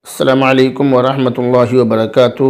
السلام علیکم ورحمۃ اللہ وبرکاتہ۔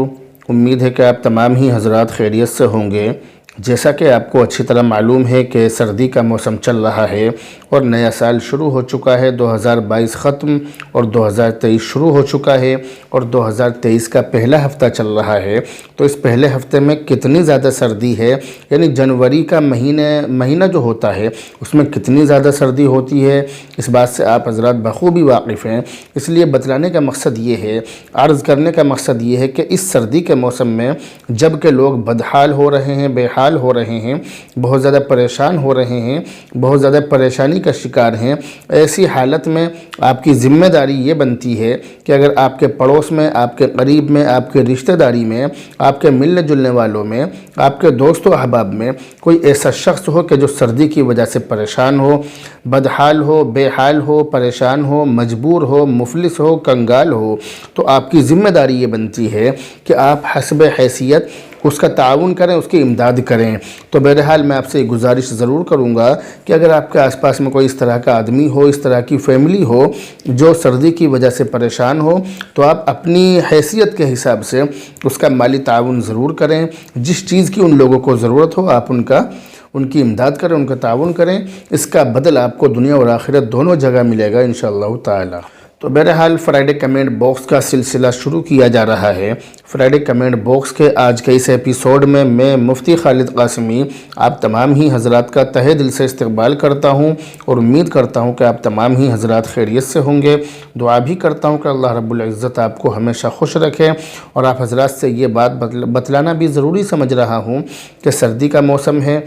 امید ہے کہ آپ تمام ہی حضرات خیریت سے ہوں گے۔ جیسا کہ آپ کو اچھی طرح معلوم ہے کہ سردی کا موسم چل رہا ہے اور نیا سال شروع ہو چکا ہے، 2022 ختم اور 2023 شروع ہو چکا ہے اور 2023 کا پہلا ہفتہ چل رہا ہے۔ تو اس پہلے ہفتے میں کتنی زیادہ سردی ہے، یعنی جنوری کا مہینہ جو ہوتا ہے اس میں کتنی زیادہ سردی ہوتی ہے، اس بات سے آپ حضرات بخوبی واقف ہیں۔ اس لیے بتلانے کا مقصد یہ ہے، عرض کرنے کا مقصد یہ ہے کہ اس سردی کے موسم میں جب کہ لوگ بدحال ہو رہے ہیں، بے حال ہو رہے ہیں، بہت زیادہ پریشان ہو رہے ہیں، بہت زیادہ پریشانی کا شکار ہیں، ایسی حالت میں آپ کی ذمہ داری یہ بنتی ہے کہ اگر آپ کے پڑوس میں، آپ کے قریب میں، آپ کے رشتہ داری میں، آپ کے ملنے جلنے والوں میں، آپ کے دوست و احباب میں کوئی ایسا شخص ہو کہ جو سردی کی وجہ سے پریشان ہو، بدحال ہو، بے حال ہو، پریشان ہو، مجبور ہو، مفلس ہو، کنگال ہو، تو آپ کی ذمہ داری یہ بنتی ہے کہ آپ حسب حیثیت اس کا تعاون کریں، اس کی امداد کریں۔ تو بہرحال میں آپ سے گزارش ضرور کروں گا کہ اگر آپ کے آس پاس میں کوئی اس طرح کا آدمی ہو، اس طرح کی فیملی ہو جو سردی کی وجہ سے پریشان ہو، تو آپ اپنی حیثیت کے حساب سے اس کا مالی تعاون ضرور کریں۔ جس چیز کی ان لوگوں کو ضرورت ہو آپ ان کی امداد کریں، ان کا تعاون کریں۔ اس کا بدل آپ کو دنیا اور آخرت دونوں جگہ ملے گا انشاءاللہ تعالی۔ تو بہرحال فرائیڈے کمنٹ باکس کا سلسلہ شروع کیا جا رہا ہے۔ فرائیڈے کمنٹ باکس کے آج کے اس ایپیسوڈ میں مفتی خالد قاسمی آپ تمام ہی حضرات کا تہہ دل سے استقبال کرتا ہوں اور امید کرتا ہوں کہ آپ تمام ہی حضرات خیریت سے ہوں گے۔ دعا بھی کرتا ہوں کہ اللہ رب العزت آپ کو ہمیشہ خوش رکھے، اور آپ حضرات سے یہ بات بتلانا بھی ضروری سمجھ رہا ہوں کہ سردی کا موسم ہے،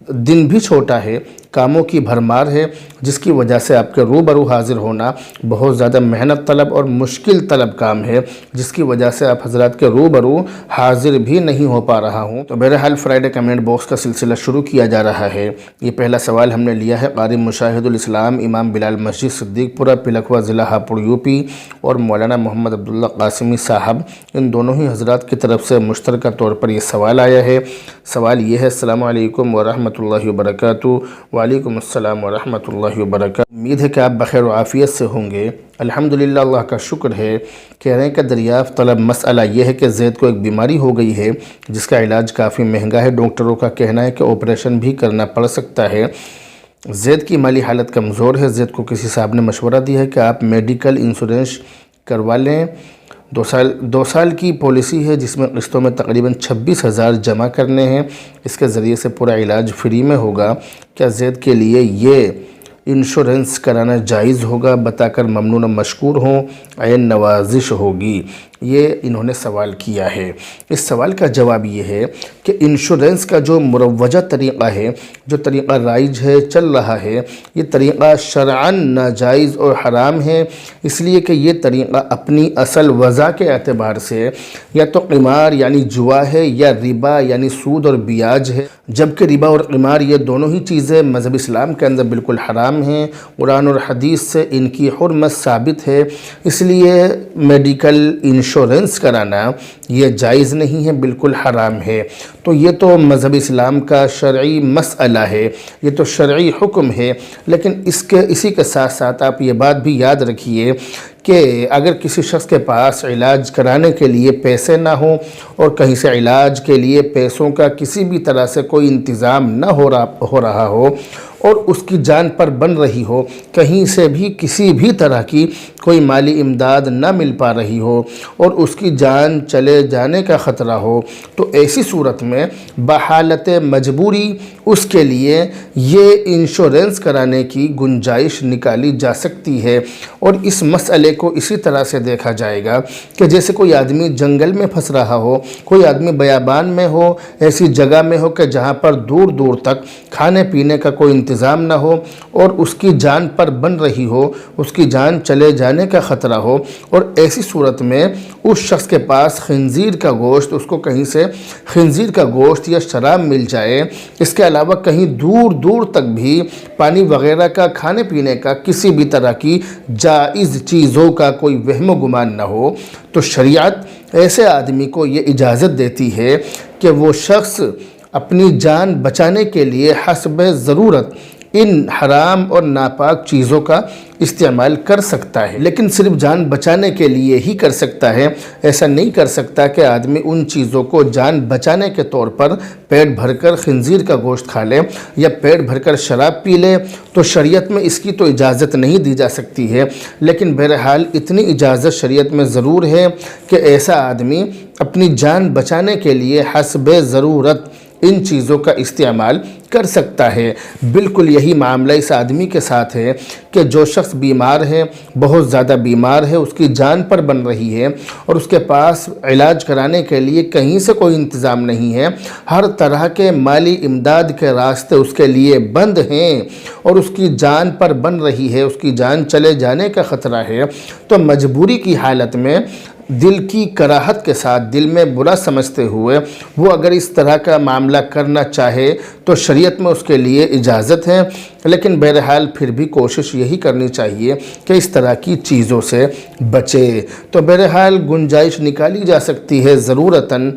دن بھی چھوٹا ہے، کاموں کی بھرمار ہے، جس کی وجہ سے آپ کے روبرو حاضر ہونا بہت زیادہ محنت طلب اور مشکل طلب کام ہے، جس کی وجہ سے آپ حضرات کے روبرو حاضر بھی نہیں ہو پا رہا ہوں۔ تو بہرحال فرائیڈے کمنٹ باکس کا سلسلہ شروع کیا جا رہا ہے۔ یہ پہلا سوال ہم نے لیا ہے قاری مشاہد الاسلام امام بلال مسجد صدیق پورہ پلکھوا ضلع ہاپوڑ یوپی اور مولانا محمد عبداللہ قاسمی صاحب، ان دونوں ہی حضرات کی طرف سے مشترکہ طور پر یہ سوال آیا ہے۔ سوال یہ ہے: السلام علیکم ورحمۃ اللہ وبرکاتہ۔ وعلیکم السلام ورحمۃ اللہ وبرکاتہ۔ امید ہے کہ آپ بخیر و عافیت سے ہوں گے۔ الحمدللہ، اللہ کا شکر ہے۔ کہہ رہے ہیں کہ دریافت طلب مسئلہ یہ ہے کہ زید کو ایک بیماری ہو گئی ہے جس کا علاج کافی مہنگا ہے، ڈاکٹروں کا کہنا ہے کہ آپریشن بھی کرنا پڑ سکتا ہے۔ زید کی مالی حالت کمزور ہے۔ زید کو کسی صاحب نے مشورہ دیا ہے کہ آپ میڈیکل انشورنس کروا لیں۔ 2 سال کی پالیسی ہے جس میں قسطوں میں تقریباً 26,000 جمع کرنے ہیں۔ اس کے ذریعے سے پورا علاج فری میں ہوگا۔ کیا زید کے لیے یہ انشورنس کرانا جائز ہوگا؟ بتا کر ممنون و مشکور ہوں، عین نوازش ہوگی۔ یہ انہوں نے سوال کیا ہے۔ اس سوال کا جواب یہ ہے کہ انشورنس کا جو مروجہ طریقہ ہے، جو طریقہ رائج ہے، چل رہا ہے، یہ طریقہ شرعاً ناجائز اور حرام ہے، اس لیے کہ یہ طریقہ اپنی اصل وضع کے اعتبار سے یا تو قمار یعنی جوا ہے، یا ربا یعنی سود اور بیاج ہے، جبکہ ربا اور قمار یہ دونوں ہی چیزیں مذہب اسلام کے اندر بالکل حرام ہیں۔ قرآن اور حدیث سے ان کی حرمت ثابت ہے، اس لیے میڈیکل انشورنس کرانا یہ جائز نہیں ہے، بالکل حرام ہے۔ تو یہ تو مذہب اسلام کا شرعی مسئلہ ہے، یہ تو شرعی حکم ہے، لیکن اسی کے ساتھ ساتھ آپ یہ بات بھی یاد رکھیے کہ اگر کسی شخص کے پاس علاج کرانے کے لیے پیسے نہ ہوں اور کہیں سے علاج کے لیے پیسوں کا کسی بھی طرح سے کوئی انتظام نہ ہو رہا ہو اور اس کی جان پر بن رہی ہو، کہیں سے بھی کسی بھی طرح کی کوئی مالی امداد نہ مل پا رہی ہو اور اس کی جان چلے جانے کا خطرہ ہو، تو ایسی صورت میں بحالت مجبوری اس کے لیے یہ انشورنس کرانے کی گنجائش نکالی جا سکتی ہے۔ اور اس مسئلے کو اسی طرح سے دیکھا جائے گا کہ جیسے کوئی آدمی جنگل میں پھنس رہا ہو، کوئی آدمی بیابان میں ہو، ایسی جگہ میں ہو کہ جہاں پر دور دور تک کھانے پینے کا کوئی انتظام نہ ہو اور اس کی جان پر بن رہی ہو، اس کی جان چلے جانے کا خطرہ ہو، اور ایسی صورت میں اس شخص کے پاس خنزیر کا گوشت، اس کو کہیں سے خنزیر کا گوشت یا شراب مل جائے، اس کے علاوہ کہیں دور دور تک بھی پانی وغیرہ کا، کھانے پینے کا، کسی بھی طرح کی جائز چیزوں کا کوئی وہم و گمان نہ ہو، تو شریعت ایسے آدمی کو یہ اجازت دیتی ہے کہ وہ شخص اپنی جان بچانے کے لیے حسب ضرورت ان حرام اور ناپاک چیزوں کا استعمال کر سکتا ہے، لیکن صرف جان بچانے کے لیے ہی کر سکتا ہے۔ ایسا نہیں کر سکتا کہ آدمی ان چیزوں کو جان بچانے کے طور پر پیٹ بھر کر خنزیر کا گوشت کھا لے یا پیٹ بھر کر شراب پی لے، تو شریعت میں اس کی تو اجازت نہیں دی جا سکتی ہے، لیکن بہرحال اتنی اجازت شریعت میں ضرور ہے کہ ایسا آدمی اپنی جان بچانے کے لیے حسب ضرورت ان چیزوں کا استعمال کر سکتا ہے۔ بالکل یہی معاملہ اس آدمی کے ساتھ ہے کہ جو شخص بیمار ہے، بہت زیادہ بیمار ہے، اس کی جان پر بن رہی ہے اور اس کے پاس علاج کرانے کے لیے کہیں سے کوئی انتظام نہیں ہے، ہر طرح کے مالی امداد کے راستے اس کے لیے بند ہیں اور اس کی جان پر بن رہی ہے، اس کی جان چلے جانے کا خطرہ ہے، تو مجبوری کی حالت میں دل کی کراہت کے ساتھ، دل میں برا سمجھتے ہوئے وہ اگر اس طرح کا معاملہ کرنا چاہے تو شریعت میں اس کے لیے اجازت ہے، لیکن بہرحال پھر بھی کوشش یہی کرنی چاہیے کہ اس طرح کی چیزوں سے بچے۔ تو بہرحال گنجائش نکالی جا سکتی ہے، ضرورتاً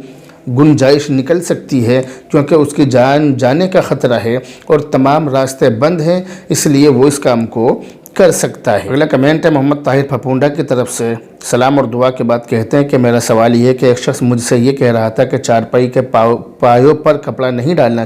گنجائش نکل سکتی ہے، کیونکہ اس کی جان جانے کا خطرہ ہے اور تمام راستے بند ہیں، اس لیے وہ اس کام کو کر سکتا ہے۔ اگلا کمنٹ ہے محمد طاہر پھپونڈا کی طرف سے۔ سلام اور دعا کے بعد کہتے ہیں کہ میرا سوال یہ ہے کہ ایک شخص مجھ سے یہ کہہ رہا تھا کہ چارپائی کے پایوں پر کپڑا نہیں ڈھکنا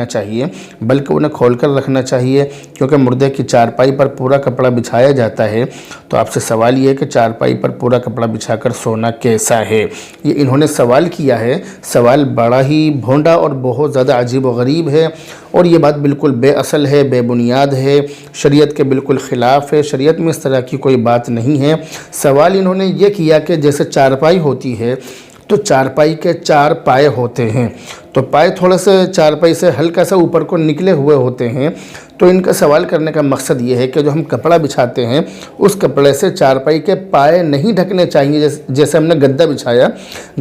چاہیے بلکہ انہیں کھول کر رکھنا چاہیے، کیونکہ مردے کی چارپائی پر پورا کپڑا بچھایا جاتا ہے۔ تو آپ سے سوال یہ ہے کہ چارپائی پر پورا کپڑا بچھا کر سونا کیسا ہے؟ یہ انہوں نے سوال کیا ہے، سوال بڑا ہی بھونڈا اور بہت زیادہ عجیب و غریب ہے، اور یہ بات بالکل بے اصل ہے، بے بنیاد ہے، شریعت کے بالکل خلاف ہے۔ شریعت میں اس طرح کی کوئی بات نہیں ہے۔ سوال انہوں نے یہ کیا کہ جیسے چارپائی ہوتی ہے تو چارپائی کے 4 پائے ہوتے ہیں، تو پائے تھوڑا سا چارپائی سے ہلکا سا اوپر کو نکلے ہوئے ہوتے ہیں، تو ان کا سوال کرنے کا مقصد یہ ہے کہ جو ہم کپڑا بچھاتے ہیں اس کپڑے سے چارپائی کے پائے نہیں ڈھکنے چاہیے، جیسے ہم نے گدا بچھایا،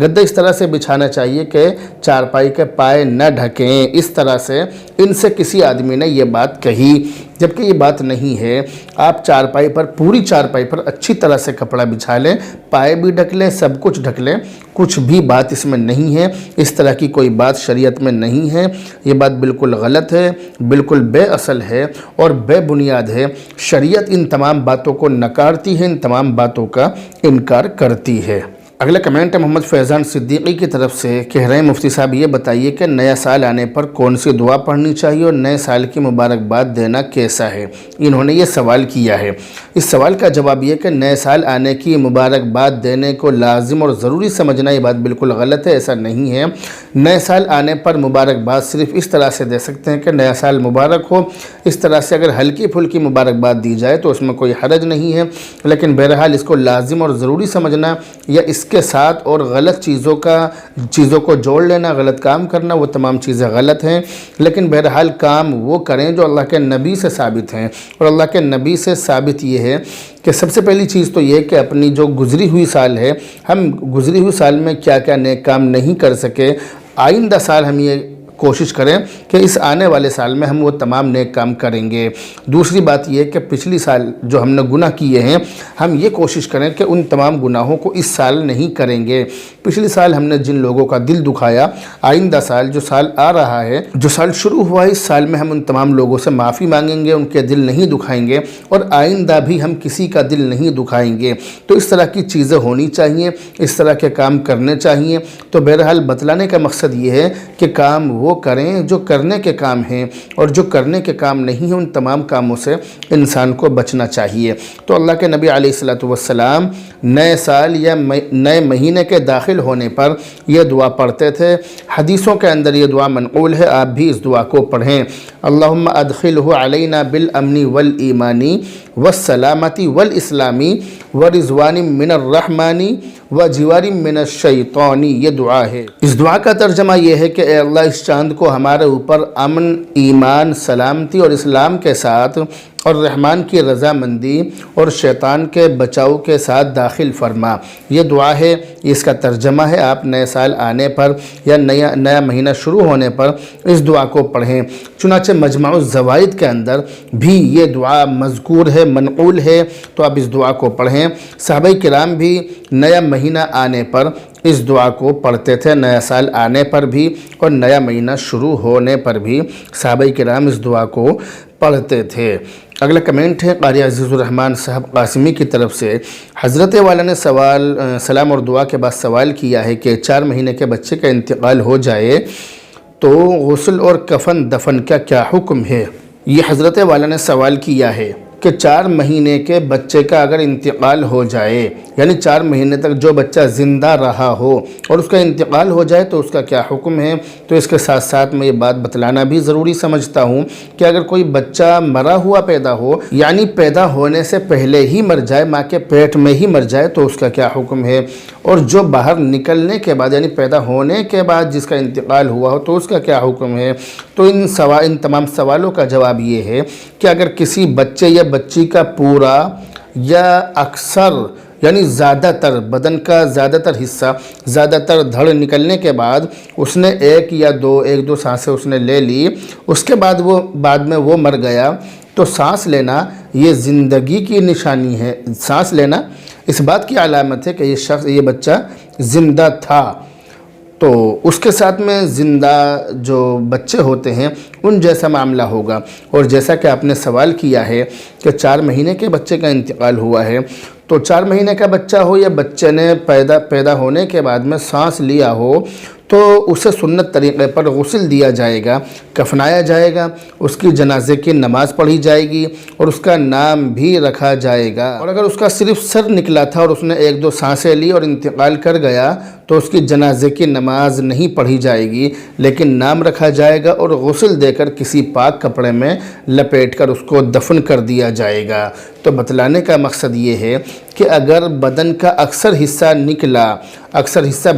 گدا اس طرح سے بچھانا چاہیے کہ چارپائی کے پائے نہ ڈھکیں۔ اس طرح سے ان سے کسی آدمی نے یہ بات کہی، جبکہ یہ بات نہیں ہے۔ آپ چارپائی پر، پوری چارپائی پر اچھی طرح سے کپڑا بچھا لیں، پائے بھی ڈھک لیں، سب کچھ ڈھک لیں، کچھ بھی بات اس میں نہیں ہے، اس طرح کی کوئی بات شریعت میں نہیں ہے۔ یہ بات بالکل غلط ہے، بالکل بے اصل ہے اور بے بنیاد ہے۔ شریعت ان تمام باتوں کو نکارتی ہے، ان تمام باتوں کا انکار کرتی ہے۔ اگلا کمنٹ ہے محمد فیضان صدیقی کی طرف سے، کہہ رہے ہیں مفتی صاحب یہ بتائیے کہ نیا سال آنے پر کون سی دعا پڑھنی چاہیے اور نئے سال کی مبارکباد دینا کیسا ہے؟ انہوں نے یہ سوال کیا ہے۔ اس سوال کا جواب یہ کہ نئے سال آنے کی مبارکباد دینے کو لازم اور ضروری سمجھنا، یہ بات بالکل غلط ہے، ایسا نہیں ہے۔ نئے سال آنے پر مبارکباد صرف اس طرح سے دے سکتے ہیں کہ نیا سال مبارک ہو، اس طرح سے اگر ہلکی پھلکی مبارکباد دی جائے تو اس میں کوئی حرج نہیں ہے، لیکن بہرحال اس کو لازم اور ضروری سمجھنا یا اس کے ساتھ اور غلط چیزوں کو جوڑ لینا، غلط کام کرنا، وہ تمام چیزیں غلط ہیں، لیکن بہرحال کام وہ کریں جو اللہ کے نبی سے ثابت ہیں، اور اللہ کے نبی سے ثابت یہ ہے کہ سب سے پہلی چیز تو یہ کہ اپنی جو گزری ہوئی سال ہے، ہم گزری ہوئی سال میں کیا کیا نیک کام نہیں کر سکے، آئندہ سال ہم یہ کوشش کریں کہ اس آنے والے سال میں ہم وہ تمام نیک کام کریں گے۔ دوسری بات یہ کہ پچھلی سال جو ہم نے گناہ کیے ہیں، ہم یہ کوشش کریں کہ ان تمام گناہوں کو اس سال نہیں کریں گے۔ پچھلی سال ہم نے جن لوگوں کا دل دکھایا، آئندہ سال جو سال آ رہا ہے، جو سال شروع ہوا ہے، اس سال میں ہم ان تمام لوگوں سے معافی مانگیں گے، ان کے دل نہیں دکھائیں گے، اور آئندہ بھی ہم کسی کا دل نہیں دکھائیں گے۔ تو اس طرح کی چیزیں ہونی چاہیے، اس طرح کے کام کرنے چاہیے۔ تو بہرحال بتلانے کا مقصد یہ ہے کہ کام وہ کریں جو کرنے کے کام ہیں، اور جو کرنے کے کام نہیں ہیں ان تمام کاموں سے انسان کو بچنا چاہیے۔ تو اللہ کے نبی علیہ الصلوۃ والسلام نئے سال یا نئے مہینے کے داخل ہونے پر یہ دعا پڑھتے تھے۔ حدیثوں کے اندر یہ دعا منقول ہے، آپ بھی اس دعا کو پڑھیں۔ اللہم ادخلہ علینا بالامن والایمان والسلامت والاسلام ورضوان من الرحمن وجوار من الشیطان، یہ دعا ہے۔ اس دعا کا ترجمہ یہ ہے کہ اے اللہ اس چاند کو ہمارے اوپر امن، ایمان، سلامتی اور اسلام کے ساتھ اور رحمان کی رضامندی اور شیطان کے بچاؤ کے ساتھ داخل فرما۔ یہ دعا ہے، اس کا ترجمہ ہے۔ آپ نئے سال آنے پر یا نیا مہینہ شروع ہونے پر اس دعا کو پڑھیں۔ چنانچہ مجمع الزوائد کے اندر بھی یہ دعا مذکور ہے، منقول ہے، تو آپ اس دعا کو پڑھیں۔ صحابہ کرام بھی نیا مہینہ آنے پر اس دعا کو پڑھتے تھے نیا سال آنے پر بھی اور نیا مہینہ شروع ہونے پر بھی صحابہ کرام اس دعا کو پڑھتے تھے۔ اگلا کمنٹ ہے قاری عزیز الرحمن صاحب قاسمی کی طرف سے۔ حضرت والا نے سلام اور دعا کے بعد سوال کیا ہے کہ 4 مہینے کے بچے کا انتقال ہو جائے تو غسل اور کفن دفن کا کیا حکم ہے؟ یہ حضرت والا نے سوال کیا ہے کہ 4 مہینے کے بچے کا اگر انتقال ہو جائے، یعنی 4 مہینے تک جو بچہ زندہ رہا ہو اور اس کا انتقال ہو جائے تو اس کا کیا حکم ہے؟ تو اس کے ساتھ ساتھ میں یہ بات بتلانا بھی ضروری سمجھتا ہوں کہ اگر کوئی بچہ مرا ہوا پیدا ہو، یعنی پیدا ہونے سے پہلے ہی مر جائے، ماں کے پیٹ میں ہی مر جائے، تو اس کا کیا حکم ہے؟ اور جو باہر نکلنے کے بعد یعنی پیدا ہونے کے بعد جس کا انتقال ہوا ہو تو اس کا کیا حکم ہے؟ تو ان تمام سوالوں کا جواب یہ ہے کہ اگر کسی بچے یا بچی کا پورا یا اکثر یعنی زیادہ تر بدن کا زیادہ تر حصہ، زیادہ تر دھڑ نکلنے کے بعد اس نے ایک دو سانسیں اس نے لے لی، اس کے بعد میں وہ مر گیا، تو سانس لینا یہ زندگی کی نشانی ہے۔ سانس لینا اس بات کی علامت ہے کہ یہ بچہ زندہ تھا۔ تو اس کے ساتھ میں زندہ جو بچے ہوتے ہیں ان جیسا معاملہ ہوگا۔ اور جیسا کہ آپ نے سوال کیا ہے کہ 4 مہینے کے بچے کا انتقال ہوا ہے، تو 4 مہینے کا بچہ ہو یا بچے نے پیدا ہونے کے بعد میں سانس لیا ہو تو اسے سنت طریقے پر غسل دیا جائے گا، کفنایا جائے گا، اس کی جنازے کی نماز پڑھی جائے گی اور اس کا نام بھی رکھا جائے گا۔ اور اگر اس کا صرف سر نکلا تھا اور اس نے 1-2 سانسیں لی اور انتقال کر گیا تو اس کی جنازے کی نماز نہیں پڑھی جائے گی، لیکن نام رکھا جائے گا اور غسل دے کر کسی پاک کپڑے میں لپیٹ کر اس کو دفن کر دیا جائے گا۔ تو بتلانے کا مقصد یہ ہے کہ اگر بدن کا اکثر حصہ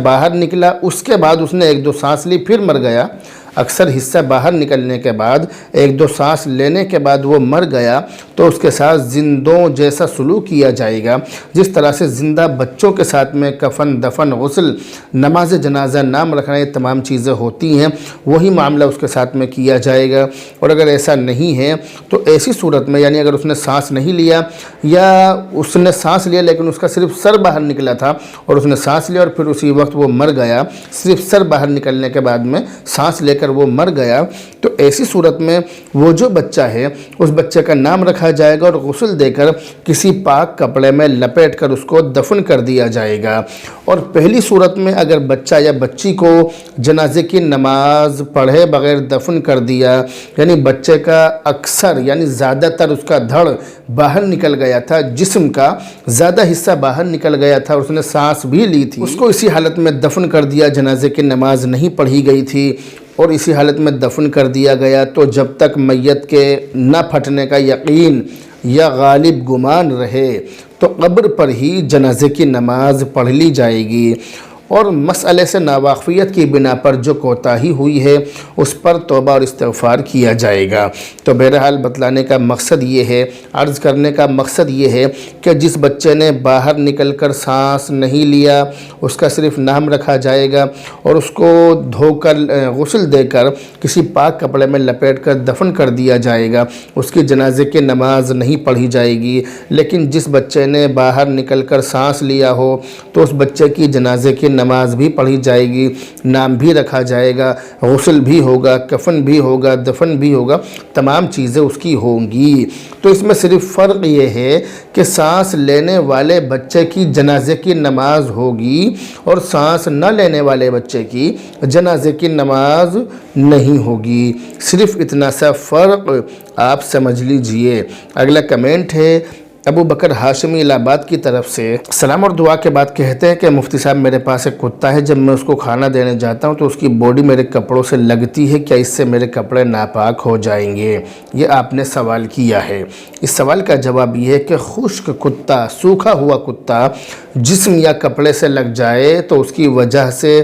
باہر نکلا، اس کے بعد اس نے 1-2 سانس لی پھر مر گیا، اکثر حصہ باہر نکلنے کے بعد 1-2 سانس لینے کے بعد وہ مر گیا، تو اس کے ساتھ زندوں جیسا سلوک کیا جائے گا۔ جس طرح سے زندہ بچوں کے ساتھ میں کفن، دفن، غسل، نماز جنازہ، نام رکھنا، یہ تمام چیزیں ہوتی ہیں، وہی معاملہ اس کے ساتھ میں کیا جائے گا۔ اور اگر ایسا نہیں ہے تو ایسی صورت میں یعنی اگر اس نے سانس نہیں لیا یا اس نے سانس لیا لیکن اس کا صرف سر باہر نکلا تھا اور اس نے سانس لیا اور پھر اسی وقت وہ مر گیا، صرف سر باہر نکلنے کے بعد میں سانس لے کر وہ مر گیا، تو ایسی صورت میں وہ جو بچہ ہے اس بچے کا نام رکھا جائے گا اور غسل دے کر کسی پاک کپڑے میں لپیٹ کر اس کو دفن کر دیا جائے گا۔ اور پہلی صورت میں اگر بچہ یا بچی کو جنازے کی نماز پڑھے بغیر دفن کر دیا، یعنی بچے کا اکثر یعنی زیادہ تر اس کا دھڑ باہر نکل گیا تھا، جسم کا زیادہ حصہ باہر نکل گیا تھا، اس نے سانس بھی لی تھی، اس کو اسی حالت میں دفن کر دیا، جنازے کی نماز نہیں پڑھی گئی تھی اور اسی حالت میں دفن کر دیا گیا، تو جب تک میت کے نہ پھٹنے کا یقین یا غالب گمان رہے تو قبر پر ہی جنازے کی نماز پڑھ لی جائے گی۔ اور مسئلے سے ناواقفیت کی بنا پر جو کوتاہی ہوئی ہے اس پر توبہ اور استغفار کیا جائے گا۔ تو بہرحال بتلانے کا مقصد یہ ہے، عرض کرنے کا مقصد یہ ہے کہ جس بچے نے باہر نکل کر سانس نہیں لیا اس کا صرف نام رکھا جائے گا اور اس کو دھو کر غسل دے کر کسی پاک کپڑے میں لپیٹ کر دفن کر دیا جائے گا، اس کی جنازے کی نماز نہیں پڑھی جائے گی۔ لیکن جس بچے نے باہر نکل کر سانس لیا ہو تو اس بچے کی جنازے کی نماز بھی پڑھی جائے گی، نام بھی رکھا جائے گا، غسل بھی ہوگا، کفن بھی ہوگا، دفن بھی ہوگا، تمام چیزیں اس کی ہوں گی۔ تو اس میں صرف فرق یہ ہے کہ سانس لینے والے بچے کی جنازے کی نماز ہوگی اور سانس نہ لینے والے بچے کی جنازے کی نماز نہیں ہوگی، صرف اتنا سا فرق آپ سمجھ لیجئے۔ اگلا کمنٹ ہے ابو بکر ہاشمی الہ آباد کی طرف سے۔ سلام اور دعا کے بعد کہتے ہیں کہ مفتی صاحب میرے پاس ایک کتا ہے، جب میں اس کو کھانا دینے جاتا ہوں تو اس کی باڈی میرے کپڑوں سے لگتی ہے، کیا اس سے میرے کپڑے ناپاک ہو جائیں گے؟ یہ آپ نے سوال کیا ہے۔ اس سوال کا جواب یہ ہے کہ خشک کتا، سوکھا ہوا کتا جسم یا کپڑے سے لگ جائے تو اس کی وجہ سے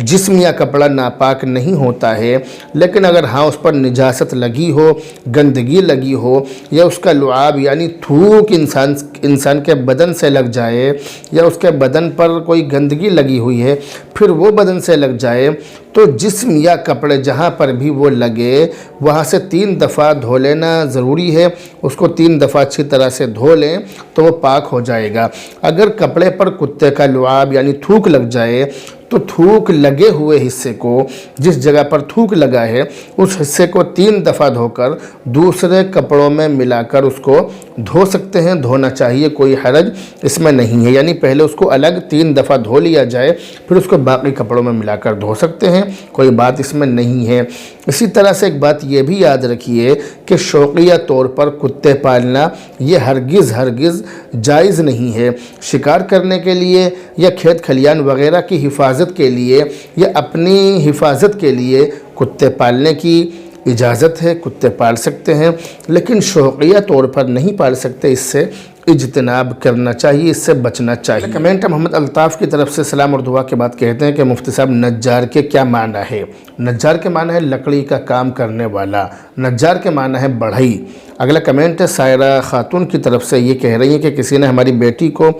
جسم یا کپڑا ناپاک نہیں ہوتا ہے، لیکن اگر اس پر نجاست لگی ہو، گندگی لگی ہو یا اس کا لعاب یعنی تھوک انسان کے بدن سے لگ جائے یا اس کے بدن پر کوئی گندگی لگی ہوئی ہے پھر وہ بدن سے لگ جائے تو جسم یا کپڑے جہاں پر بھی وہ لگے وہاں سے 3 دفعہ دھو لینا ضروری ہے۔ اس کو 3 دفعہ اچھی طرح سے دھو لیں تو وہ پاک ہو جائے گا۔ اگر کپڑے پر کتے کا لعاب یعنی تھوک لگ جائے تو تھوک لگے ہوئے حصے کو، جس جگہ پر تھوک لگا ہے اس حصے کو 3 دفعہ دھو کر دوسرے کپڑوں میں ملا کر اس کو دھو سکتے ہیں، دھونا چاہیے، کوئی حرج اس میں نہیں ہے۔ یعنی پہلے اس کو الگ 3 دفعہ دھو لیا جائے پھر اس کو باقی کپڑوں میں ملا کر دھو سکتے ہیں، کوئی بات اس میں نہیں ہے۔ اسی طرح سے ایک بات یہ بھی یاد رکھیے کہ شوقیہ طور پر کتے پالنا یہ ہرگز جائز نہیں ہے۔ شکار کرنے کے لیے یا کھیت کھلیان وغیرہ کی حفاظت کے لیے یا اپنی حفاظت کے لیے کتے پالنے کی اجازت ہے، کتے پال سکتے ہیں، لیکن شوقیہ طور پر نہیں پال سکتے، اس سے اجتناب کرنا چاہیے، اس سے بچنا چاہیے۔ کمنٹ محمد الطاف کی طرف سے سلام اور دعا کے بعد کہتے ہیں کہ مفتی صاحب نجار کے کیا معنی ہے؟ نجار کے معنی ہے لکڑی کا کام کرنے والا، نجار کے معنی ہے بڑھئی۔ اگلا کمنٹ ہے سائرہ خاتون کی طرف سے، یہ کہہ رہی ہیں کہ کسی نے ہماری بیٹی کو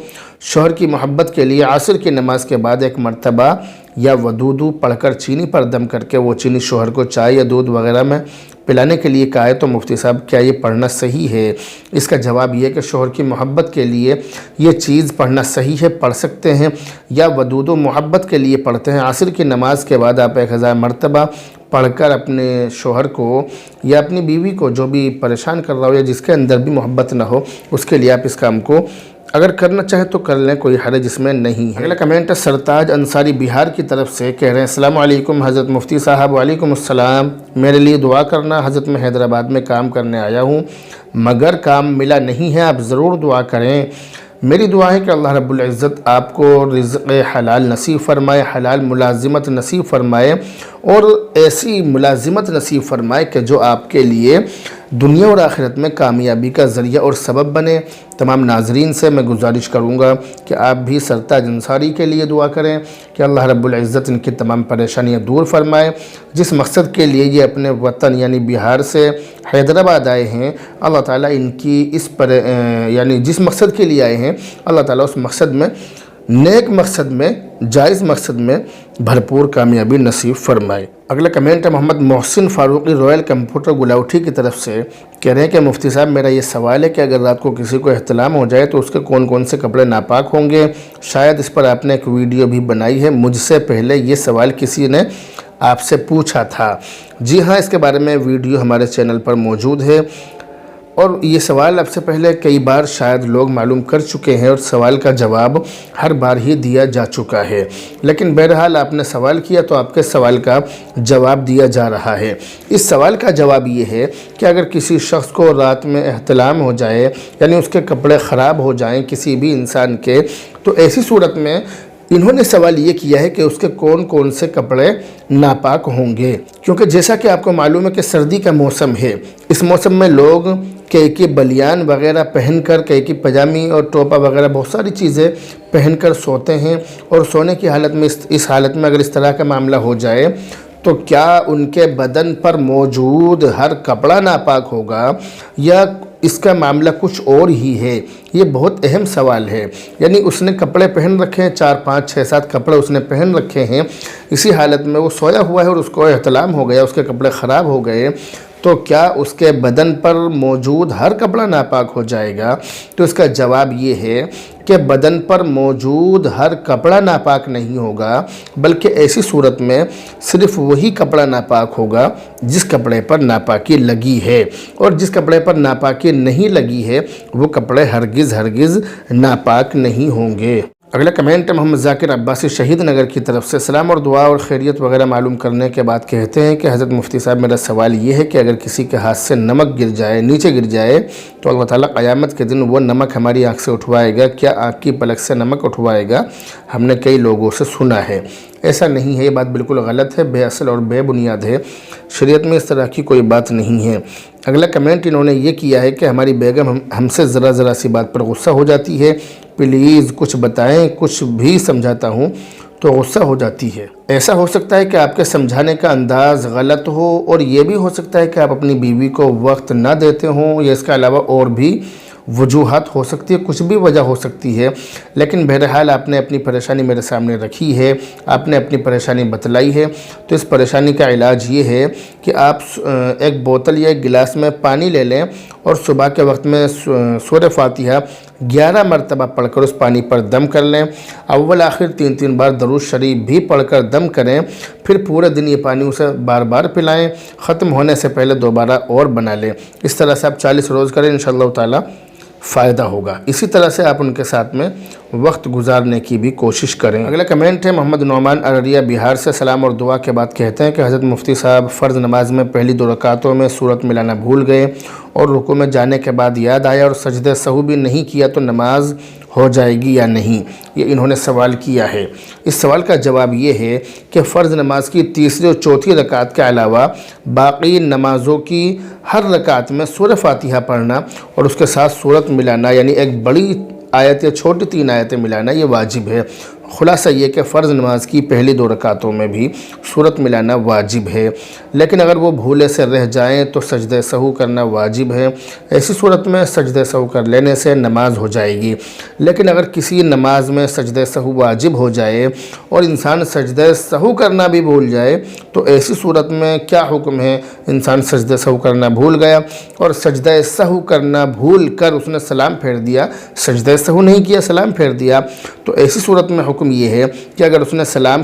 شوہر کی محبت کے لیے عصر کی نماز کے بعد ایک مرتبہ یا ودودو پڑھ کر چینی پر دم کر کے وہ چینی شوہر کو چائے یا دودھ وغیرہ میں پلانے کے لیے کہا ہے، تو مفتی صاحب کیا یہ پڑھنا صحیح ہے؟ اس کا جواب یہ ہے کہ شوہر کی محبت کے لیے یہ چیز پڑھنا صحیح ہے، پڑھ سکتے ہیں، یا ودود و محبت کے لیے پڑھتے ہیں۔ عصر کی نماز کے بعد آپ 1000 مرتبہ پڑھ کر اپنے شوہر کو یا اپنی بیوی کو جو بھی پریشان کر رہا ہو یا جس کے اندر بھی محبت نہ ہو اس کے لیے آپ اس کام کو اگر کرنا چاہیں تو کر لیں، کوئی حرج اس میں نہیں ہے۔ اگلا کمنٹ ہے سرتاج انصاری بہار کی طرف سے، کہہ رہے ہیں السلام علیکم حضرت مفتی صاحب۔ وعلیکم السلام، میرے لیے دعا کرنا، حضرت میں حیدرآباد میں کام کرنے آیا ہوں مگر کام ملا نہیں ہے، آپ ضرور دعا کریں۔ میری دعا ہے کہ اللہ رب العزت آپ کو رزق حلال نصیب فرمائے، حلال ملازمت نصیب فرمائے اور ایسی ملازمت نصیب فرمائے کہ جو آپ کے لیے دنیا اور آخرت میں کامیابی کا ذریعہ اور سبب بنے۔ تمام ناظرین سے میں گزارش کروں گا کہ آپ بھی سرتاج انصاری کے لیے دعا کریں کہ اللہ رب العزت ان کی تمام پریشانیاں دور فرمائے۔ جس مقصد کے لیے یہ اپنے وطن یعنی بہار سے حیدرآباد آئے ہیں، اللہ تعالیٰ ان کی یعنی جس مقصد کے لیے آئے ہیں اللہ تعالیٰ اس مقصد میں، نیک مقصد میں، جائز مقصد میں بھرپور کامیابی نصیب فرمائے۔ اگلا کمنٹ ہے محمد محسن فاروقی رویل کمپیوٹر گلاوٹھی کی طرف سے، کہہ رہے ہیں کہ مفتی صاحب میرا یہ سوال ہے کہ اگر رات کو کسی کو احتلام ہو جائے تو اس کے کون سے کپڑے ناپاک ہوں گے؟ شاید اس پر آپ نے ایک ویڈیو بھی بنائی ہے، مجھ سے پہلے یہ سوال کسی نے آپ سے پوچھا تھا۔ جی ہاں، اس کے بارے میں ویڈیو ہمارے چینل پر موجود ہے اور یہ سوال اب سے پہلے کئی بار شاید لوگ معلوم کر چکے ہیں اور سوال کا جواب ہر بار ہی دیا جا چکا ہے، لیکن بہرحال آپ نے سوال کیا تو آپ کے سوال کا جواب دیا جا رہا ہے۔ اس سوال کا جواب یہ ہے کہ اگر کسی شخص کو رات میں احتلام ہو جائے یعنی اس کے کپڑے خراب ہو جائیں کسی بھی انسان کے، تو ایسی صورت میں انہوں نے سوال یہ کیا ہے کہ اس کے کون سے کپڑے ناپاک ہوں گے، کیونکہ جیسا کہ آپ کو معلوم ہے کہ سردی کا موسم ہے، اس موسم میں لوگ کئی بلیان وغیرہ پہن کر، کئی پجامی اور ٹوپا وغیرہ بہت ساری چیزیں پہن کر سوتے ہیں، اور سونے کی حالت میں اس حالت میں اگر اس طرح کا معاملہ ہو جائے تو کیا ان کے بدن پر موجود ہر کپڑا ناپاک ہوگا یا اس کا معاملہ کچھ اور ہی ہے؟ یہ بہت اہم سوال ہے۔ یعنی اس نے کپڑے پہن رکھے ہیں، 4 5 6 7 کپڑے اس نے پہن رکھے ہیں، اسی حالت میں وہ سویا ہوا ہے اور اس کو احتلام ہو گیا، اس کے کپڑے خراب ہو گئے، تو کیا اس کے بدن پر موجود ہر کپڑا ناپاک ہو جائے گا؟ تو اس کا جواب یہ ہے کہ بدن پر موجود ہر کپڑا ناپاک نہیں ہوگا، بلکہ ایسی صورت میں صرف وہی کپڑا ناپاک ہوگا جس کپڑے پر ناپاکی لگی ہے، اور جس کپڑے پر ناپاکی نہیں لگی ہے وہ کپڑے ہرگز ناپاک نہیں ہوں گے۔ اگلا کمنٹ محمد ذاکر عباسی شہید نگر کی طرف سے، سلام اور دعا اور خیریت وغیرہ معلوم کرنے کے بعد کہتے ہیں کہ حضرت مفتی صاحب میرا سوال یہ ہے کہ اگر کسی کے ہاتھ سے نمک گر جائے، نیچے گر جائے، تو اللہ تعالیٰ قیامت کے دن وہ نمک ہماری آنکھ سے اٹھوائے گا؟ کیا آنکھ کی پلک سے نمک اٹھوائے گا؟ ہم نے کئی لوگوں سے سنا ہے، ایسا نہیں ہے، یہ بات بالکل غلط ہے، بے اصل اور بے بنیاد ہے، شریعت میں اس طرح کی کوئی بات نہیں ہے۔ اگلا کمنٹ انہوں نے یہ کیا ہے کہ ہماری بیگم ہم سے ذرا سی بات پر غصہ ہو جاتی ہے، پلیز کچھ بتائیں، کچھ بھی سمجھاتا ہوں تو غصہ ہو جاتی ہے۔ ایسا ہو سکتا ہے کہ آپ کے سمجھانے کا انداز غلط ہو، اور یہ بھی ہو سکتا ہے کہ آپ اپنی بیوی کو وقت نہ دیتے ہوں، یا اس کے علاوہ اور بھی وجوہات ہو سکتی ہے، کچھ بھی وجہ ہو سکتی ہے، لیکن بہرحال آپ نے اپنی پریشانی میرے سامنے رکھی ہے، آپ نے اپنی پریشانی بتلائی ہے، تو اس پریشانی کا علاج یہ ہے کہ آپ ایک بوتل یا ایک گلاس میں پانی لے لیں اور صبح کے وقت میں سورہ فاتحہ 11 مرتبہ پڑھ کر اس پانی پر دم کر لیں، اول آخر 3 بار درود شریف بھی پڑھ کر دم کریں، پھر پورے دن یہ پانی اسے بار بار پلائیں، ختم ہونے سے پہلے دوبارہ اور بنا لیں۔ اس طرح سے آپ 40 روز کریں، انشاءاللہ تعالی فائدہ ہوگا۔ اسی طرح سے آپ ان کے ساتھ میں وقت گزارنے کی بھی کوشش کریں۔ اگلا کمنٹ ہے محمد نعمان ارریہ بہار سے، سلام اور دعا کے بعد کہتے ہیں کہ حضرت مفتی صاحب فرض نماز میں پہلی 2 رکعتوں میں سورت ملانا بھول گئے اور رکوع میں جانے کے بعد یاد آیا اور سجدہ سہو بھی نہیں کیا تو نماز ہو جائے گی یا نہیں؟ یہ انہوں نے سوال کیا ہے۔ اس سوال کا جواب یہ ہے کہ فرض نماز کی تیسری اور چوتھی رکعت کے علاوہ باقی نمازوں کی ہر رکعت میں سورہ فاتحہ پڑھنا اور اس کے ساتھ سورت ملانا، یعنی ایک بڑی آیت یا چھوٹی 3 آیتیں ملانا، یہ واجب ہے۔ خلاصہ یہ کہ فرض نماز کی پہلی 2 رکعتوں میں بھی سورت ملانا واجب ہے، لیکن اگر وہ بھولے سے رہ جائیں تو سجدہ سہو کرنا واجب ہے۔ ایسی صورت میں سجدہ سہو کر لینے سے نماز ہو جائے گی، لیکن اگر کسی نماز میں سجدہ سہو واجب ہو جائے اور انسان سجدہ سہو کرنا بھی بھول جائے تو ایسی صورت میں کیا حکم ہے؟ انسان سجدہ سہو کرنا بھول گیا اور سجدہ سہو کرنا بھول کر اس نے سلام پھیر دیا، سجدہ سہو نہیں کیا، سلام پھیر دیا، تو ایسی صورت میں حکم یہ ہے کہ اگر اس نے سلام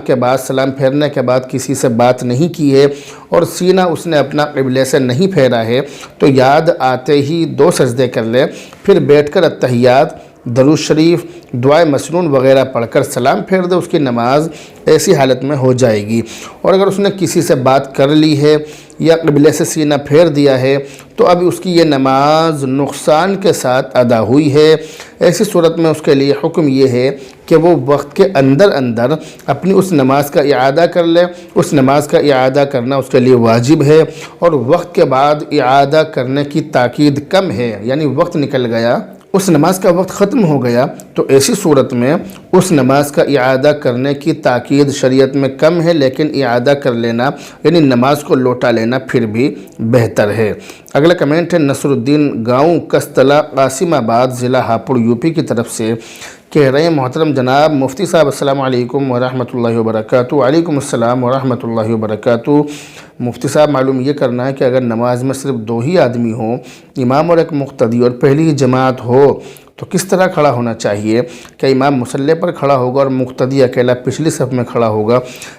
پھیرنے کے بعد کسی سے بات نہیں کی ہے اور سینہ اس نے اپنا قبلے سے نہیں پھیرا ہے تو یاد آتے ہی 2 سجدے کر لے، پھر بیٹھ کر التحیات، درود شریف، دعائے مسنون وغیرہ پڑھ کر سلام پھیر دے، اس کی نماز ایسی حالت میں ہو جائے گی۔ اور اگر اس نے کسی سے بات کر لی ہے یا قبلے سے سینہ پھیر دیا ہے تو اب اس کی یہ نماز نقصان کے ساتھ ادا ہوئی ہے۔ ایسی صورت میں اس کے لیے حکم یہ ہے کہ وہ وقت کے اندر اپنی اس نماز کا اعادہ کر لے۔ اس نماز کا اعادہ کرنا اس کے لیے واجب ہے، اور وقت کے بعد اعادہ کرنے کی تاکید کم ہے، یعنی وقت نکل گیا، اس نماز کا وقت ختم ہو گیا، تو ایسی صورت میں اس نماز کا اعادہ کرنے کی تاکید شریعت میں کم ہے، لیکن اعادہ کر لینا یعنی نماز کو لوٹا لینا پھر بھی بہتر ہے۔ اگلا کمنٹ ہے نصر الدین گاؤں کستلا قاسم آباد ضلع ہاپوڑ یوپی کی طرف سے، کہہ رہے ہیں محترم جناب مفتی صاحب السلام علیکم ورحمۃ اللہ وبرکاتہ۔ وعلیکم السلام ورحمۃ اللہ وبرکاتہ۔ مفتی صاحب معلوم یہ کرنا ہے کہ اگر نماز میں صرف 2 ہی آدمی ہوں، امام اور ایک مقتدی، اور پہلی ہی جماعت ہو تو کس طرح کھڑا ہونا چاہیے؟ کہ امام مصلی پر کھڑا ہوگا اور مقتدی اکیلا پچھلی صف میں کھڑا ہوگا،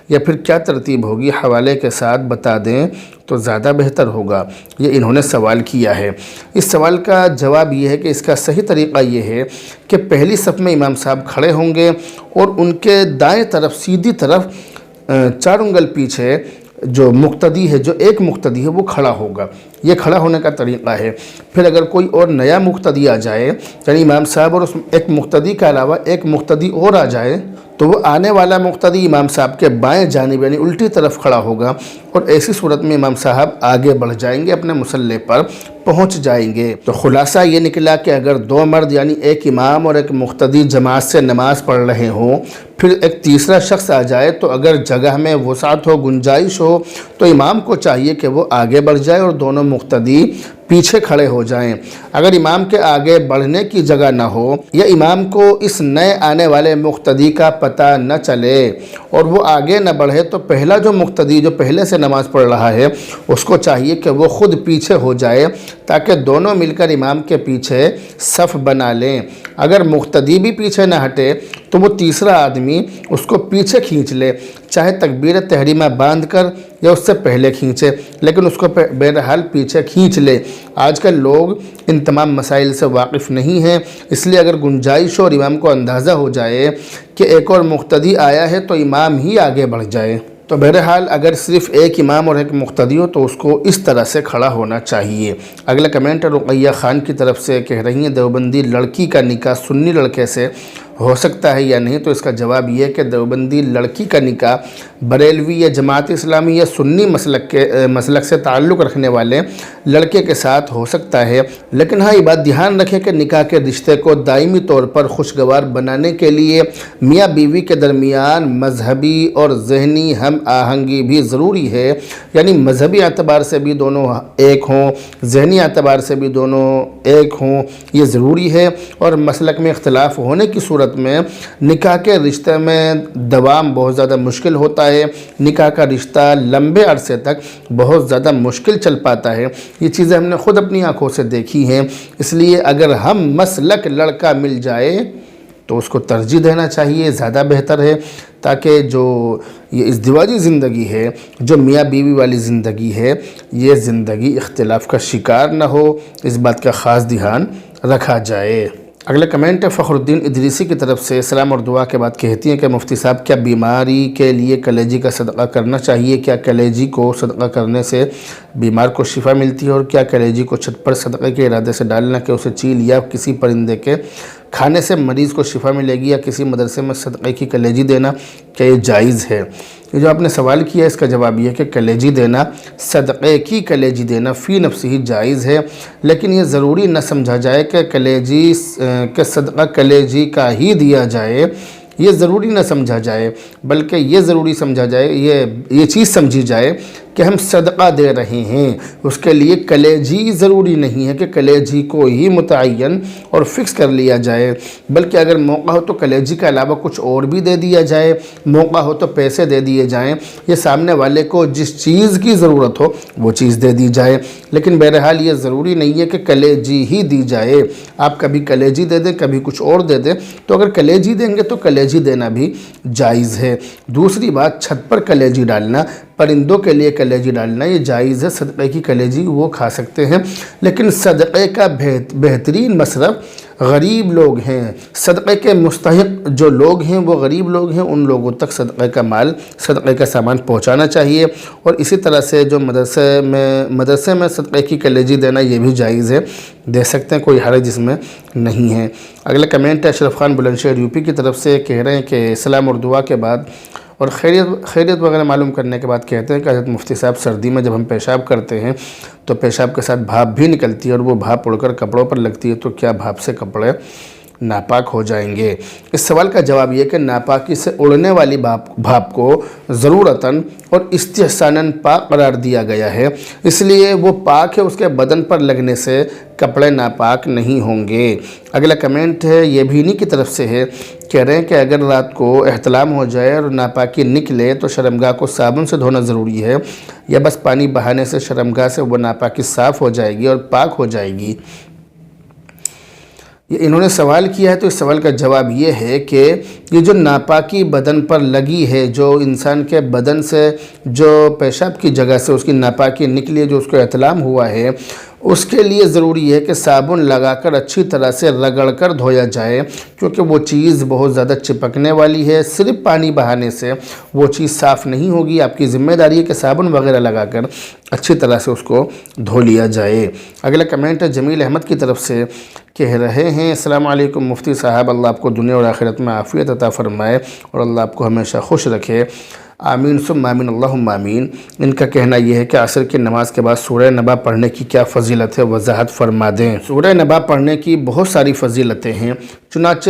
یا پھر کیا ترتیب ہوگی؟ حوالے کے ساتھ بتا دیں تو زیادہ بہتر ہوگا۔ یہ انہوں نے سوال کیا ہے۔ اس سوال کا جواب یہ ہے کہ اس کا صحیح طریقہ یہ ہے کہ پہلی صف میں امام صاحب کھڑے ہوں گے اور ان کے دائیں طرف سیدھی طرف 4 انگل پیچھے جو مقتدی ہے، جو ایک مقتدی ہے، وہ کھڑا ہوگا۔ یہ کھڑا ہونے کا طریقہ ہے۔ پھر اگر کوئی اور نیا مقتدی آ جائے، یعنی امام صاحب اور اس ایک مقتدی کے علاوہ ایک مقتدی اور آ جائے، تو وہ آنے والا مقتدی امام صاحب کے بائیں جانب یعنی الٹی طرف کھڑا ہوگا، اور ایسی صورت میں امام صاحب آگے بڑھ جائیں گے، اپنے مصلی پر پہنچ جائیں گے۔ تو خلاصہ یہ نکلا کہ اگر 2 مرد یعنی ایک امام اور ایک مقتدی جماعت سے نماز پڑھ رہے ہوں، پھر ایک تیسرا شخص آ جائے، تو اگر جگہ میں وسعت ہو، گنجائش ہو، تو امام کو چاہیے کہ وہ آگے بڑھ جائے اور دونوں مقتدی پیچھے کھڑے ہو جائیں۔ اگر امام کے آگے بڑھنے کی جگہ نہ ہو یا امام کو اس نئے آنے والے مقتدی کا پتہ نہ چلے اور وہ آگے نہ بڑھے، تو پہلا جو مقتدی جو پہلے سے نماز پڑھ رہا ہے اس کو چاہیے کہ وہ خود پیچھے ہو جائے، تاکہ دونوں مل کر امام کے پیچھے صف بنا لیں۔ اگر مقتدی بھی پیچھے نہ ہٹے تو وہ تیسرا آدمی اس کو پیچھے کھینچ لے، چاہے تکبیر تحریمہ باندھ کر یا اس سے پہلے کھینچے، لیکن اس کو بہرحال پیچھے کھینچ لے۔ آج کل لوگ ان تمام مسائل سے واقف نہیں ہیں، اس لیے اگر گنجائش اور امام کو اندازہ ہو جائے کہ ایک اور مقتدی آیا ہے تو امام ہی آگے بڑھ جائے۔ تو بہرحال اگر صرف ایک امام اور ایک مقتدی ہو تو اس کو اس طرح سے کھڑا ہونا چاہیے۔ اگلا کمنٹ رقیہ خان کی طرف سے، کہہ رہی ہیں دیوبندی لڑکی کا نکاح سنی لڑکے سے ہو سکتا ہے یا نہیں؟ تو اس کا جواب یہ ہے کہ دیوبندی لڑکی کا نکاح بریلوی یا جماعت اسلامی یا سنی مسلک سے تعلق رکھنے والے لڑکے کے ساتھ ہو سکتا ہے، لیکن ہاں یہ بات دھیان رکھیں کہ نکاح کے رشتے کو دائمی طور پر خوشگوار بنانے کے لیے میاں بیوی کے درمیان مذہبی اور ذہنی ہم آہنگی بھی ضروری ہے، یعنی مذہبی اعتبار سے بھی دونوں ایک ہوں، ذہنی اعتبار سے بھی دونوں ایک ہوں، یہ ضروری ہے۔ اور مسلک میں اختلاف ہونے کی صورت میں نکاح کے رشتے میں دوام بہت زیادہ مشکل ہوتا ہے، نکاح کا رشتہ لمبے عرصے تک بہت زیادہ مشکل چل پاتا ہے۔ یہ چیزیں ہم نے خود اپنی آنکھوں سے دیکھی ہیں، اس لیے اگر ہم مسلک لڑکا مل جائے تو اس کو ترجیح دینا چاہیے، زیادہ بہتر ہے، تاکہ جو یہ ازدواجی زندگی ہے، جو میاں بیوی والی زندگی ہے، یہ زندگی اختلاف کا شکار نہ ہو، اس بات کا خاص دھیان رکھا جائے۔ اگلا کمنٹ ہے فخر الدین ادریسی کی طرف سے، سلام اور دعا کے بعد کہتی ہیں کہ مفتی صاحب کیا بیماری کے لیے کلیجی کا صدقہ کرنا چاہیے؟ کیا کلیجی کو صدقہ کرنے سے بیمار کو شفا ملتی ہے؟ اور کیا کلیجی کو چھت پر صدقے کے ارادے سے ڈالنا کہ اسے چیل یا کسی پرندے کے کھانے سے مریض کو شفا ملے گی، یا کسی مدرسے میں صدقے کی کلیجی دینا کیا یہ جائز ہے؟ یہ جو آپ نے سوال کیا اس کا جواب یہ ہے کہ کلیجی دینا، صدقے کی کلیجی دینا فی نفس ہی جائز ہے، لیکن یہ ضروری نہ سمجھا جائے کہ صدقہ کلیجی کا ہی دیا جائے، یہ ضروری نہ سمجھا جائے، بلکہ یہ ضروری سمجھا جائے، یہ چیز سمجھی جائے کہ ہم صدقہ دے رہے ہیں، اس کے لیے کلیجی ضروری نہیں ہے کہ کلیجی کو ہی متعین اور فکس کر لیا جائے، بلکہ اگر موقع ہو تو کلیجی کے علاوہ کچھ اور بھی دے دیا جائے، موقع ہو تو پیسے دے دیے جائیں، یہ سامنے والے کو جس چیز کی ضرورت ہو وہ چیز دے دی جائے، لیکن بہرحال یہ ضروری نہیں ہے کہ کلیجی ہی دی جائے، آپ کبھی کلیجی دے دیں کبھی کچھ اور دے دیں، تو اگر کلیجی دیں گے تو کلیجی دینا بھی جائز ہے۔ دوسری بات، چھت پر کلیجی ڈالنا، پرندوں کے لیے کلیجی ڈالنا یہ جائز ہے، صدقے کی کلیجی وہ کھا سکتے ہیں، لیکن صدقے کا بہترین مصرف غریب لوگ ہیں، صدقے کے مستحق جو لوگ ہیں وہ غریب لوگ ہیں، ان لوگوں تک صدقے کا مال، صدقے کا سامان پہنچانا چاہیے، اور اسی طرح سے جو مدرسے میں صدقے کی کلیجی دینا یہ بھی جائز ہے، دے سکتے ہیں، کوئی حرج اس میں نہیں ہے۔ اگلا کمنٹ ہے اشرف خان بلند شہر یو پی کی طرف سے، کہہ رہے ہیں کہ سلام اور دعا کے بعد اور خیریت وغیرہ معلوم کرنے کے بعد کہتے ہیں کہ حضرت مفتی صاحب سردی میں جب ہم پیشاب کرتے ہیں تو پیشاب کے ساتھ بھاپ بھی نکلتی ہے اور وہ بھاپ اڑ کر کپڑوں پر لگتی ہے، تو کیا بھاپ سے کپڑے ناپاک ہو جائیں گے؟ اس سوال کا جواب یہ کہ ناپاکی سے اڑنے والی بھاپ کو ضرورتاً اور استحساناً پاک قرار دیا گیا ہے، اس لیے وہ پاک ہے، اس کے بدن پر لگنے سے کپڑے ناپاک نہیں ہوں گے۔ اگلا کمنٹ ہے یہ بھی انہی کی طرف سے ہے، کہہ رہے ہیں کہ اگر رات کو احتلام ہو جائے اور ناپاکی نکلے تو شرمگاہ کو صابن سے دھونا ضروری ہے، یا بس پانی بہانے سے شرمگاہ سے وہ ناپاکی صاف ہو جائے گی اور پاک ہو جائے گی؟ یہ انہوں نے سوال کیا ہے، تو اس سوال کا جواب یہ ہے کہ یہ جو ناپاکی بدن پر لگی ہے، جو انسان کے بدن سے جو پیشاب کی جگہ سے اس کی ناپاکی نکلی ہے، جو اس کو احتلام ہوا ہے، اس کے لیے ضروری ہے کہ صابن لگا کر اچھی طرح سے رگڑ کر دھویا جائے، کیونکہ وہ چیز بہت زیادہ چپکنے والی ہے، صرف پانی بہانے سے وہ چیز صاف نہیں ہوگی، آپ کی ذمہ داری ہے کہ صابن وغیرہ لگا کر اچھی طرح سے اس کو دھو لیا جائے۔ اگلا کمنٹ ہے جمیل احمد کی طرف سے، کہہ رہے ہیں السلام علیکم مفتی صاحب، اللہ آپ کو دنیا اور آخرت میں عافیت عطا فرمائے اور اللہ آپ کو ہمیشہ خوش رکھے، آمین ثم آمین اللہم آمین۔ ان کا کہنا یہ ہے کہ عصر کی نماز کے بعد سورہ نبا پڑھنے کی کیا فضیلت ہے، وضاحت فرما دیں۔ سورہ نبا پڑھنے کی بہت ساری فضیلتیں ہیں، چنانچہ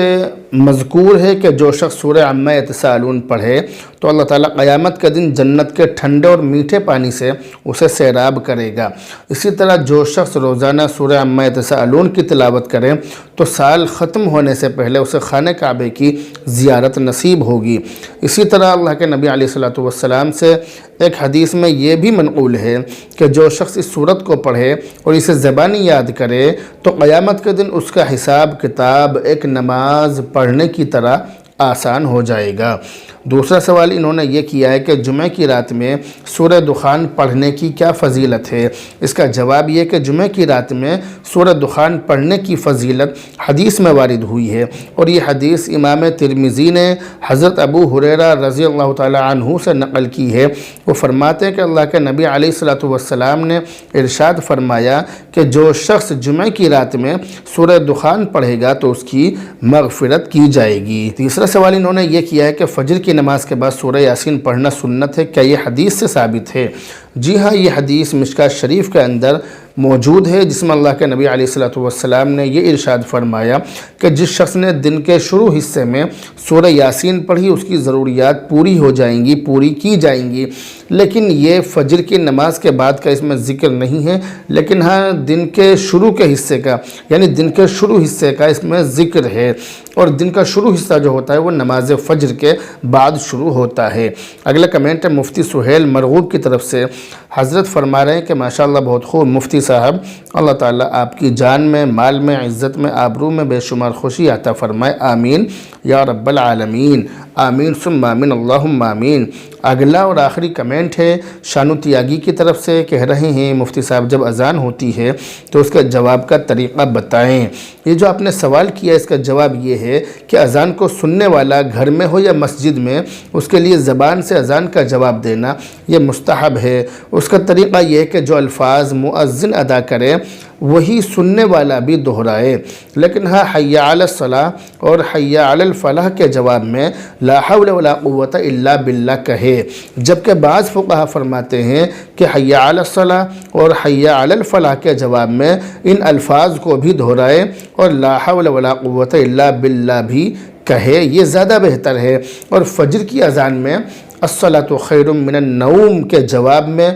مذکور ہے کہ جو شخص سورہ عما یتساءلون پڑھے تو اللہ تعالیٰ قیامت کے دن جنت کے ٹھنڈے اور میٹھے پانی سے اسے سیراب کرے گا۔ اسی طرح جو شخص روزانہ سورہ عما یتساءلون کی تلاوت کرے تو سال ختم ہونے سے پہلے اسے خانہ کعبے کی زیارت نصیب ہوگی۔ اسی طرح اللہ کے نبی علیہ الصلوۃ والسلام سے ایک حدیث میں یہ بھی منقول ہے کہ جو شخص اس سورت کو پڑھے اور اسے زبانی یاد کرے تو قیامت کے دن اس کا حساب کتاب ایک نماز پڑھنے کی طرح آسان ہو جائے گا۔ دوسرا سوال انہوں نے یہ کیا ہے کہ جمعہ کی رات میں سورہ دخان پڑھنے کی کیا فضیلت ہے؟ اس کا جواب یہ کہ جمعہ کی رات میں سورہ دخان پڑھنے کی فضیلت حدیث میں وارد ہوئی ہے، اور یہ حدیث امام ترمذی نے حضرت ابو ہریرہ رضی اللہ تعالی عنہ سے نقل کی ہے۔ وہ فرماتے ہیں کہ اللہ کے نبی علیہ الصلوۃ والسلام نے ارشاد فرمایا کہ جو شخص جمعہ کی رات میں سورہ دخان پڑھے گا تو اس کی مغفرت کی جائے گی۔ تیسرا سوال انہوں نے یہ کیا ہے کہ فجر کی نماز کے بعد سورہ یاسین پڑھنا سنت ہے، کیا یہ حدیث سے ثابت ہے؟ جی ہاں، یہ حدیث مشکوٰۃ شریف کے اندر موجود ہے، جس میں اللہ کے نبی علیہ الصلوۃ والسلام نے یہ ارشاد فرمایا کہ جس شخص نے دن کے شروع حصے میں سورہ یاسین پڑھی اس کی ضروریات پوری ہو جائیں گی، پوری کی جائیں گی۔ لیکن یہ فجر کی نماز کے بعد کا اس میں ذکر نہیں ہے، لیکن ہاں دن کے شروع کے حصے کا، یعنی دن کے شروع حصے کا اس میں ذکر ہے، اور دن کا شروع حصہ جو ہوتا ہے وہ نماز فجر کے بعد شروع ہوتا ہے۔ اگلا کمنٹ ہے مفتی سہیل مرغوب کی طرف سے۔ حضرت فرما رہے ہیں کہ ماشاءاللہ بہت خوب مفتی صاحب، اللہ تعالیٰ آپ کی جان میں، مال میں، عزت میں، آبرو میں بے شمار خوشی عطا فرمائے، آمین یا رب العالمین، آمین ثم آمین، اللہم آمین۔ اگلا اور آخری کمنٹ ہے شانو تیاگی کی طرف سے، کہہ رہے ہیں مفتی صاحب جب اذان ہوتی ہے تو اس کے جواب کا طریقہ بتائیں۔ یہ جو آپ نے سوال کیا اس کا جواب یہ ہے کہ اذان کو سننے والا گھر میں ہو یا مسجد میں، اس کے لیے زبان سے اذان کا جواب دینا یہ مستحب ہے۔ اس کا طریقہ یہ ہے کہ جو الفاظ مؤذن ادا کرے وہی سننے والا بھی دہرائے، لیکن ہاں حی علی الصلاۃ اور حی علی الفلاح کے جواب میں لا حول ولا قوت الا باللہ کہے، جبکہ بعض فقہا فرماتے ہیں کہ حی علی الصلاۃ اور حی علی الفلاح کے جواب میں ان الفاظ کو بھی دہرائے اور لا حول ولا قوت الا باللہ بھی کہے، یہ زیادہ بہتر ہے۔ اور فجر کی اذان میں الصلاۃ خیر من النوم کے جواب میں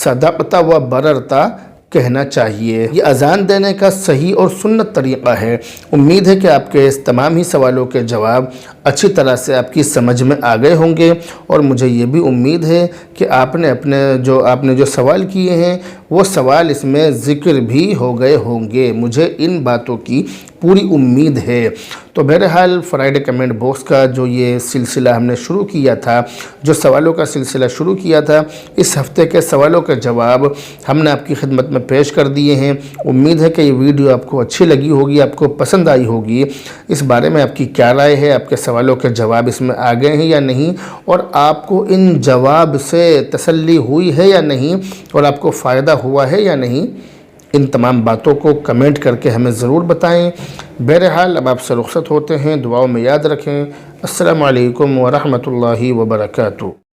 صدقت و بررت کہنا چاہیے۔ یہ اذان دینے کا صحیح اور سنت طریقہ ہے۔ امید ہے کہ آپ کے اس تمام ہی سوالوں کے جواب اچھی طرح سے آپ کی سمجھ میں آ گئے ہوں گے، اور مجھے یہ بھی امید ہے کہ آپ نے جو سوال کیے ہیں وہ سوال اس میں ذکر بھی ہو گئے ہوں گے، مجھے ان باتوں کی پوری امید ہے۔ تو بہرحال فرائیڈے کمنٹ باکس کا جو یہ سلسلہ ہم نے شروع کیا تھا، جو سوالوں کا سلسلہ شروع کیا تھا، اس ہفتے کے سوالوں کے جواب ہم نے آپ کی خدمت میں پیش کر دیے ہیں۔ امید ہے کہ یہ ویڈیو آپ کو اچھی لگی ہوگی، آپ کو پسند آئی ہوگی۔ اس بارے میں آپ کی کیا رائے ہے؟ آپ کے سوالوں کے جواب اس میں آ گئے ہیں یا نہیں، اور آپ کو ان جواب سے تسلی ہوئی ہے یا نہیں، اور آپ کو فائدہ ہوا ہے یا نہیں؟ ان تمام باتوں کو کمنٹ کر کے ہمیں ضرور بتائیں۔ بہرحال اب آپ سے رخصت ہوتے ہیں، دعاؤں میں یاد رکھیں۔ السلام علیکم ورحمۃ اللہ وبرکاتہ۔